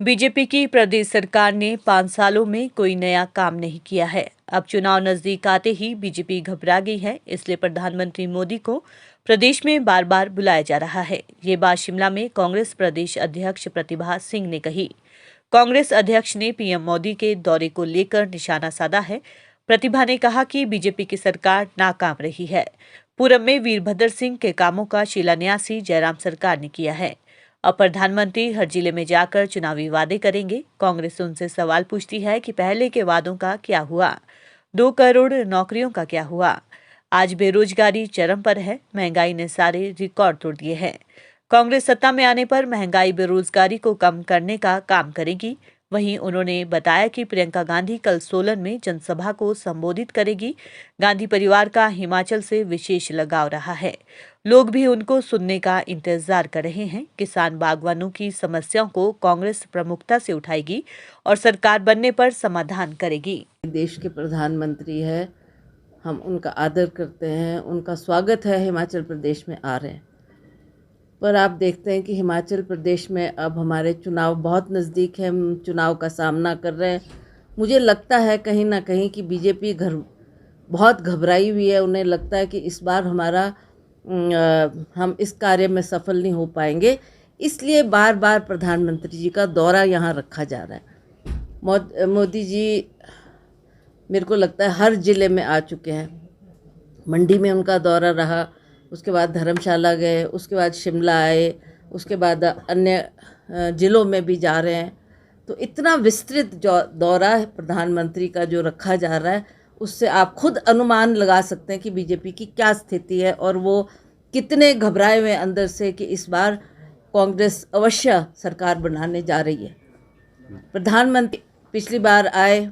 BJP की प्रदेश सरकार ने 5 सालों में कोई नया काम नहीं किया है। अब चुनाव नजदीक आते ही बीजेपी घबरा गई है, इसलिए प्रधानमंत्री मोदी को प्रदेश में बार बार बुलाया जा रहा है। ये बात शिमला में कांग्रेस प्रदेश अध्यक्ष प्रतिभा सिंह ने कही। कांग्रेस अध्यक्ष ने पीएम मोदी के दौरे को लेकर निशाना साधा है। प्रतिभा ने कहा कि बीजेपी की सरकार नाकाम रही है। पूरब में वीरभद्र सिंह के कामों का शिलान्यास ही जयराम सरकार ने किया है। अब प्रधानमंत्री हर जिले में जाकर चुनावी वादे करेंगे। कांग्रेस उनसे सवाल पूछती है कि पहले के वादों का क्या हुआ, 2 करोड़ नौकरियों का क्या हुआ। आज बेरोजगारी चरम पर है, महंगाई ने सारे रिकॉर्ड तोड़ दिए हैं। कांग्रेस सत्ता में आने पर महंगाई बेरोजगारी को कम करने का काम करेगी। वहीं उन्होंने बताया कि प्रियंका गांधी कल सोलन में जनसभा को संबोधित करेगी। गांधी परिवार का हिमाचल से विशेष लगाव रहा है। लोग भी उनको सुनने का इंतजार कर रहे हैं। किसान बागवानों की समस्याओं को कांग्रेस प्रमुखता से उठाएगी और सरकार बनने पर समाधान करेगी। देश के प्रधानमंत्री है, हम उनका आदर करते हैं, उनका स्वागत है हिमाचल प्रदेश में आ रहे हैं। पर आप देखते हैं कि हिमाचल प्रदेश में अब हमारे चुनाव बहुत नज़दीक है, हम चुनाव का सामना कर रहे हैं। मुझे लगता है कहीं ना कहीं कि बीजेपी बहुत घबराई हुई है। उन्हें लगता है कि इस बार हम इस कार्य में सफल नहीं हो पाएंगे, इसलिए बार बार प्रधानमंत्री जी का दौरा यहाँ रखा जा रहा है। मोदी जी मेरे को लगता है हर ज़िले में आ चुके हैं। मंडी में उनका दौरा रहा, उसके बाद धर्मशाला गए, उसके बाद शिमला आए, उसके बाद अन्य ज़िलों में भी जा रहे हैं। तो इतना विस्तृत जो दौरा है प्रधानमंत्री का जो रखा जा रहा है, उससे आप खुद अनुमान लगा सकते हैं कि बीजेपी की क्या स्थिति है और वो कितने घबराए हुए अंदर से कि इस बार कांग्रेस अवश्य सरकार बनाने जा रही है। प्रधानमंत्री पिछली बार आए,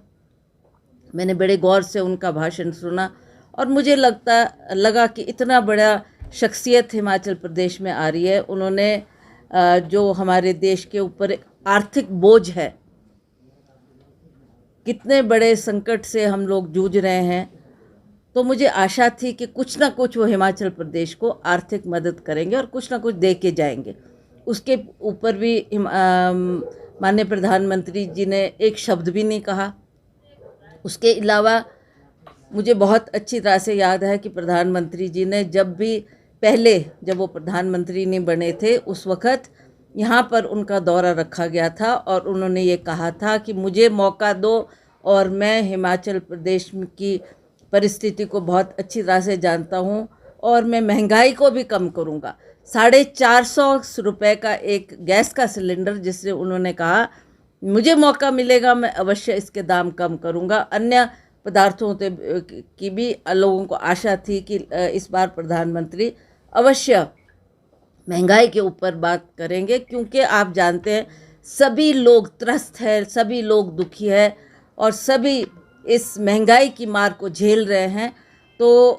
मैंने बड़े गौर से उनका भाषण सुना और मुझे लगा कि इतना बड़ा शख्सियत हिमाचल प्रदेश में आ रही है। उन्होंने जो हमारे देश के ऊपर आर्थिक बोझ है, कितने बड़े संकट से हम लोग जूझ रहे हैं, तो मुझे आशा थी कि कुछ ना कुछ वो हिमाचल प्रदेश को आर्थिक मदद करेंगे और कुछ ना कुछ दे के जाएंगे। उसके ऊपर भी माननीय प्रधानमंत्री जी ने एक शब्द भी नहीं कहा। उसके अलावा मुझे बहुत अच्छी तरह से याद है कि प्रधानमंत्री जी ने जब वो प्रधानमंत्री नहीं बने थे, उस वक़्त यहाँ पर उनका दौरा रखा गया था और उन्होंने ये कहा था कि मुझे मौका दो और मैं हिमाचल प्रदेश की परिस्थिति को बहुत अच्छी तरह से जानता हूँ और मैं महंगाई को भी कम करूँगा। 450 रुपये का एक गैस का सिलेंडर, जिससे उन्होंने कहा मुझे मौका मिलेगा मैं अवश्य इसके दाम कम करूँगा। अन्य पदार्थों की भी लोगों को आशा थी कि इस बार प्रधानमंत्री अवश्य महंगाई के ऊपर बात करेंगे, क्योंकि आप जानते हैं सभी लोग त्रस्त हैं, सभी लोग दुखी हैं और सभी इस महंगाई की मार को झेल रहे हैं। तो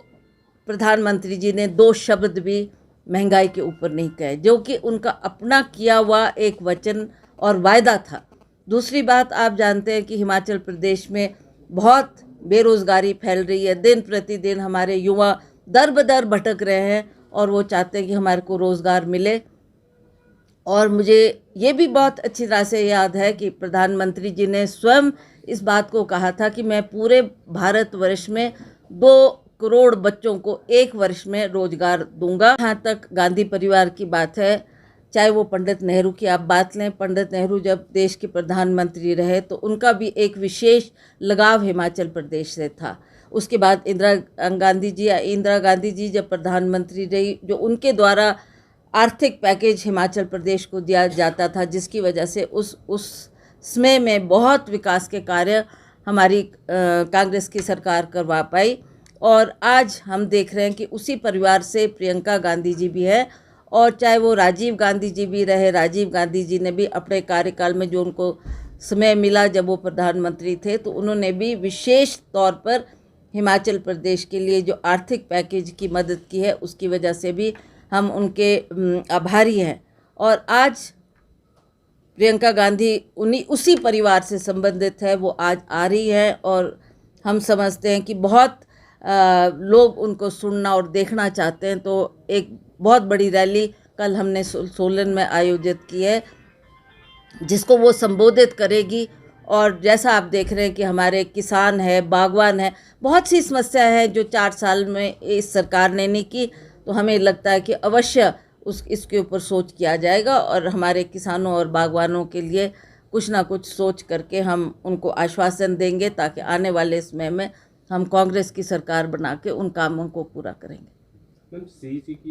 प्रधानमंत्री जी ने 2 शब्द भी महंगाई के ऊपर नहीं कहे, जो कि उनका अपना किया हुआ एक वचन और वायदा था। दूसरी बात, आप जानते हैं कि हिमाचल प्रदेश में बहुत बेरोज़गारी फैल रही है। दिन प्रतिदिन हमारे युवा दर बदर भटक रहे हैं और वो चाहते हैं कि हमारे को रोज़गार मिले। और मुझे ये भी बहुत अच्छी तरह से याद है कि प्रधानमंत्री जी ने स्वयं इस बात को कहा था कि मैं पूरे भारतवर्ष में 2 करोड़ बच्चों को 1 वर्ष में रोज़गार दूंगा। यहाँ तक गांधी परिवार की बात है, चाहे वो पंडित नेहरू की आप बात लें, पंडित नेहरू जब देश के प्रधानमंत्री रहे तो उनका भी एक विशेष लगाव हिमाचल प्रदेश से था। उसके बाद इंदिरा गांधी जी जब प्रधानमंत्री रही, जो उनके द्वारा आर्थिक पैकेज हिमाचल प्रदेश को दिया जाता था, जिसकी वजह से उस समय में बहुत विकास के कार्य हमारी कांग्रेस की सरकार करवा पाई। और आज हम देख रहे हैं कि उसी परिवार से प्रियंका गांधी जी भी है, और चाहे वो राजीव गांधी जी भी रहे। राजीव गांधी जी ने भी अपने कार्यकाल में जो उनको समय मिला जब वो प्रधानमंत्री थे, तो उन्होंने भी विशेष तौर पर हिमाचल प्रदेश के लिए जो आर्थिक पैकेज की मदद की है, उसकी वजह से भी हम उनके आभारी हैं। और आज प्रियंका गांधी उसी परिवार से संबंधित है, वो आज आ रही है और हम समझते हैं कि बहुत लोग उनको सुनना और देखना चाहते हैं। तो एक बहुत बड़ी रैली कल हमने सोलन में आयोजित की है जिसको वो संबोधित करेगी। और जैसा आप देख रहे हैं कि हमारे किसान है, बागवान है, बहुत सी समस्या है जो 4 साल में इस सरकार ने नहीं की। तो हमें लगता है कि अवश्य इसके ऊपर सोच किया जाएगा और हमारे किसानों और बागवानों के लिए कुछ ना कुछ सोच करके हम उनको आश्वासन देंगे, ताकि आने वाले समय में हम कांग्रेस की सरकार बना के उन कामों को पूरा करेंगे।